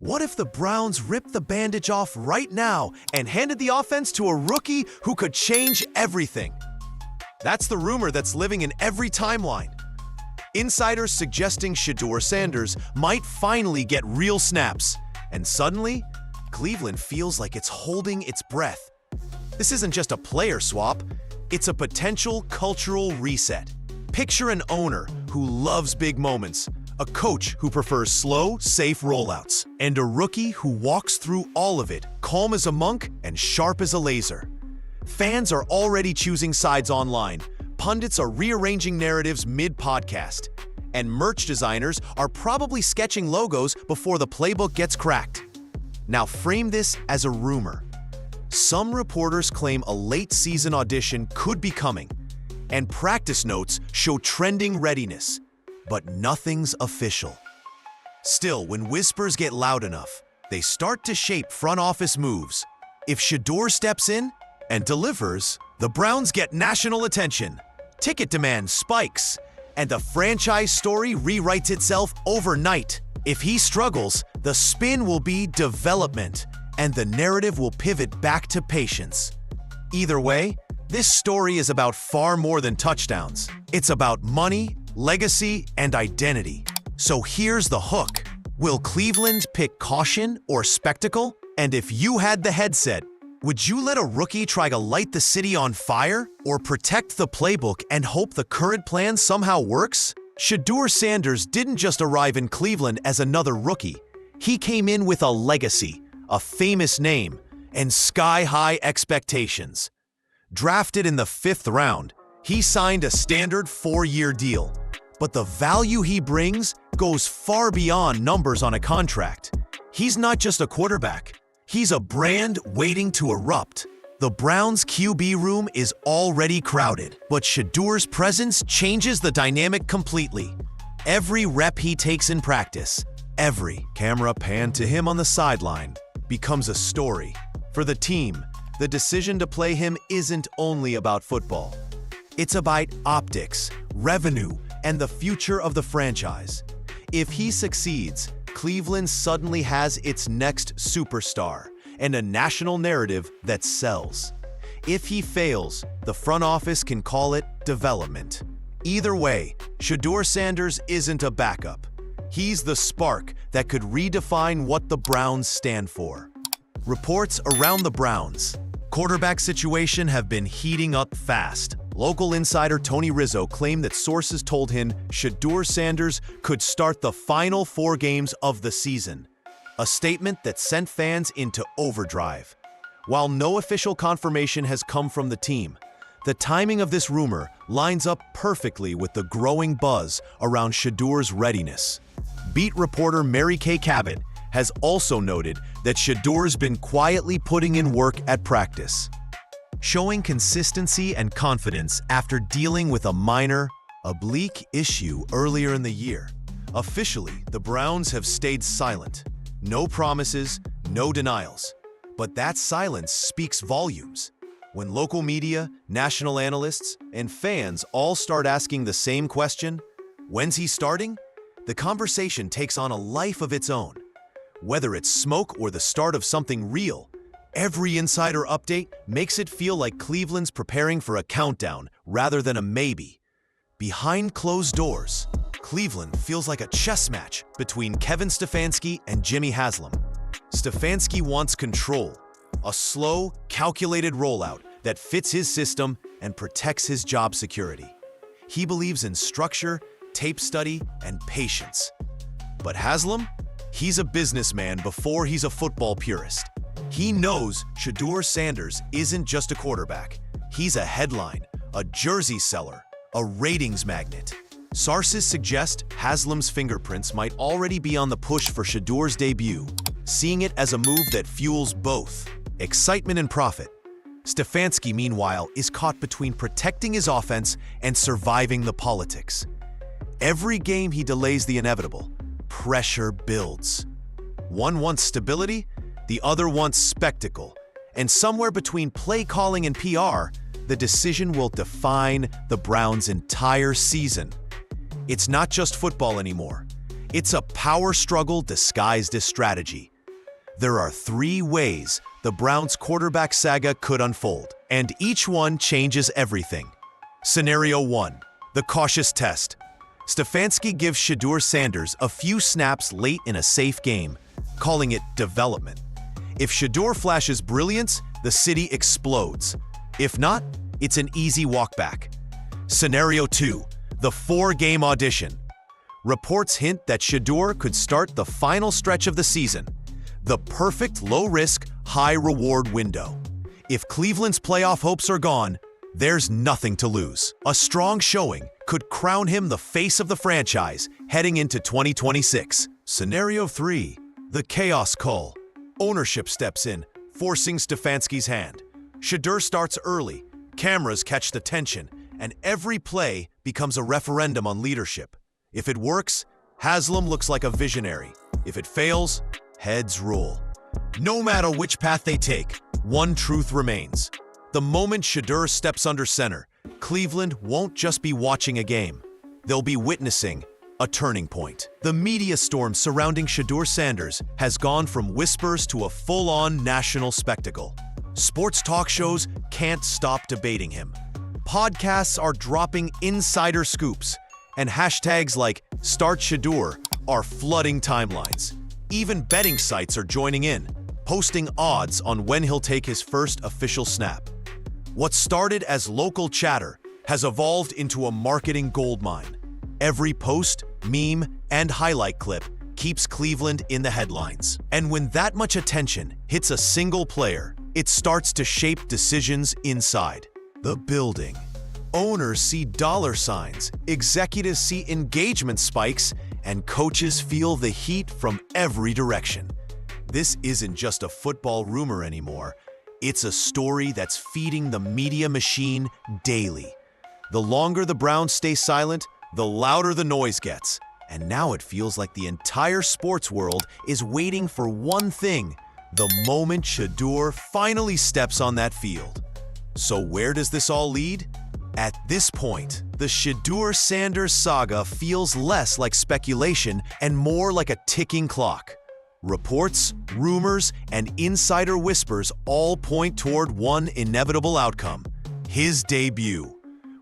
What if the Browns ripped the bandage off right now and handed the offense to a rookie who could change everything? That's the rumor that's living in every timeline. Insiders suggesting Shedeur Sanders might finally get real snaps, and suddenly, Cleveland feels like it's holding its breath. This isn't just a player swap, it's a potential cultural reset. Picture an owner who loves big moments, a coach who prefers slow, safe rollouts, and a rookie who walks through all of it, calm as a monk and sharp as a laser. Fans are already choosing sides online, pundits are rearranging narratives mid-podcast, and merch designers are probably sketching logos before the playbook gets cracked. Now frame this as a rumor. Some reporters claim a late-season audition could be coming, and practice notes show trending readiness, but nothing's official. Still, when whispers get loud enough, they start to shape front office moves. If Shedeur steps in and delivers, the Browns get national attention. Ticket demand spikes, and the franchise story rewrites itself overnight. If he struggles, the spin will be development, and the narrative will pivot back to patience. Either way, this story is about far more than touchdowns. It's about money, legacy, and identity. So here's the hook. Will Cleveland pick caution or spectacle? And if you had the headset, would you let a rookie try to light the city on fire or protect the playbook and hope the current plan somehow works? Shedeur Sanders didn't just arrive in Cleveland as another rookie. He came in with a legacy, a famous name, and sky-high expectations. Drafted in the 5th round, he signed a standard 4-year deal. But the value he brings goes far beyond numbers on a contract. He's not just a quarterback. He's a brand waiting to erupt. The Browns' QB room is already crowded, but Shedeur's presence changes the dynamic completely. Every rep he takes in practice, every camera pan to him on the sideline, becomes a story. For the team, the decision to play him isn't only about football. It's about optics, revenue, and the future of the franchise. If he succeeds, Cleveland suddenly has its next superstar and a national narrative that sells. If he fails, the front office can call it development. Either way, Shedeur Sanders isn't a backup. He's the spark that could redefine what the Browns stand for. Reports around the Browns' quarterback situation have been heating up fast. Local insider Tony Rizzo claimed that sources told him Shedeur Sanders could start the final 4 games of the season, a statement that sent fans into overdrive. While no official confirmation has come from the team, the timing of this rumor lines up perfectly with the growing buzz around Shedeur's readiness. Beat reporter Mary Kay Cabot has also noted that Shedeur's been quietly putting in work at practice, showing consistency and confidence after dealing with a minor, oblique issue earlier in the year. Officially, the Browns have stayed silent. No promises, no denials. But that silence speaks volumes. When local media, national analysts, and fans all start asking the same question, when's he starting? The conversation takes on a life of its own. Whether it's smoke or the start of something real, every insider update makes it feel like Cleveland's preparing for a countdown rather than a maybe. Behind closed doors, Cleveland feels like a chess match between Kevin Stefanski and Jimmy Haslam. Stefanski wants control, a slow, calculated rollout that fits his system and protects his job security. He believes in structure, tape study, and patience. But Haslam? He's a businessman before he's a football purist. He knows Shedeur Sanders isn't just a quarterback. He's a headline, a jersey seller, a ratings magnet. Sources suggest Haslam's fingerprints might already be on the push for Shedeur's debut, seeing it as a move that fuels both excitement and profit. Stefanski, meanwhile, is caught between protecting his offense and surviving the politics. Every game he delays the inevitable. Pressure builds. One wants stability, the other wants spectacle. And somewhere between play calling and PR, the decision will define the Browns' entire season. It's not just football anymore. It's a power struggle disguised as strategy. There are three ways the Browns' quarterback saga could unfold, and each one changes everything. Scenario 1. The cautious test. Stefanski gives Shedeur Sanders a few snaps late in a safe game, calling it development. If Shedeur flashes brilliance, the city explodes. If not, it's an easy walk back. Scenario 2. The 4-game audition. Reports hint that Shedeur could start the final stretch of the season. The perfect low-risk, high-reward window. If Cleveland's playoff hopes are gone, there's nothing to lose. A strong showing could crown him the face of the franchise heading into 2026. Scenario 3. The chaos call. Ownership steps in, forcing Stefanski's hand. Shedeur starts early, cameras catch the tension, and every play becomes a referendum on leadership. If it works, Haslam looks like a visionary. If it fails, heads roll. No matter which path they take, one truth remains. The moment Shedeur steps under center, Cleveland won't just be watching a game. They'll be witnessing a turning point. The media storm surrounding Shedeur Sanders has gone from whispers to a full-on national spectacle. Sports talk shows can't stop debating him. Podcasts are dropping insider scoops, and hashtags like #StartShedeur are flooding timelines. Even betting sites are joining in, posting odds on when he'll take his first official snap. What started as local chatter has evolved into a marketing goldmine. Every post, meme, and highlight clip keeps Cleveland in the headlines. And when that much attention hits a single player, it starts to shape decisions inside the building. Owners see dollar signs, executives see engagement spikes, and coaches feel the heat from every direction. This isn't just a football rumor anymore. It's a story that's feeding the media machine daily. The longer the Browns stay silent, the louder the noise gets. And now it feels like the entire sports world is waiting for one thing: the moment Shedeur finally steps on that field. So where does this all lead? At this point, the Shedeur Sanders saga feels less like speculation and more like a ticking clock. Reports, rumors, and insider whispers all point toward one inevitable outcome: his debut.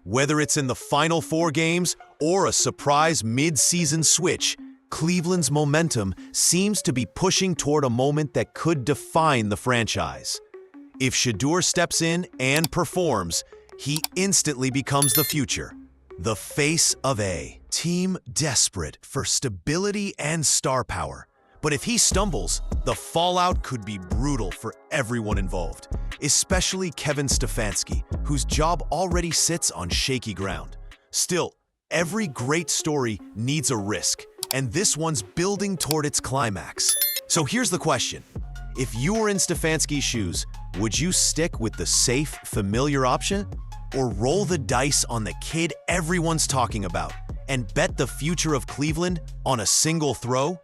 Whether it's in the final 4 games or a surprise mid-season switch, Cleveland's momentum seems to be pushing toward a moment that could define the franchise. If Shedeur steps in and performs, he instantly becomes the future, the face of a team desperate for stability and star power. But if he stumbles, the fallout could be brutal for everyone involved, especially Kevin Stefanski, whose job already sits on shaky ground. Still, every great story needs a risk, and this one's building toward its climax. So here's the question. If you were in Stefanski's shoes, would you stick with the safe, familiar option? Or roll the dice on the kid everyone's talking about and bet the future of Cleveland on a single throw?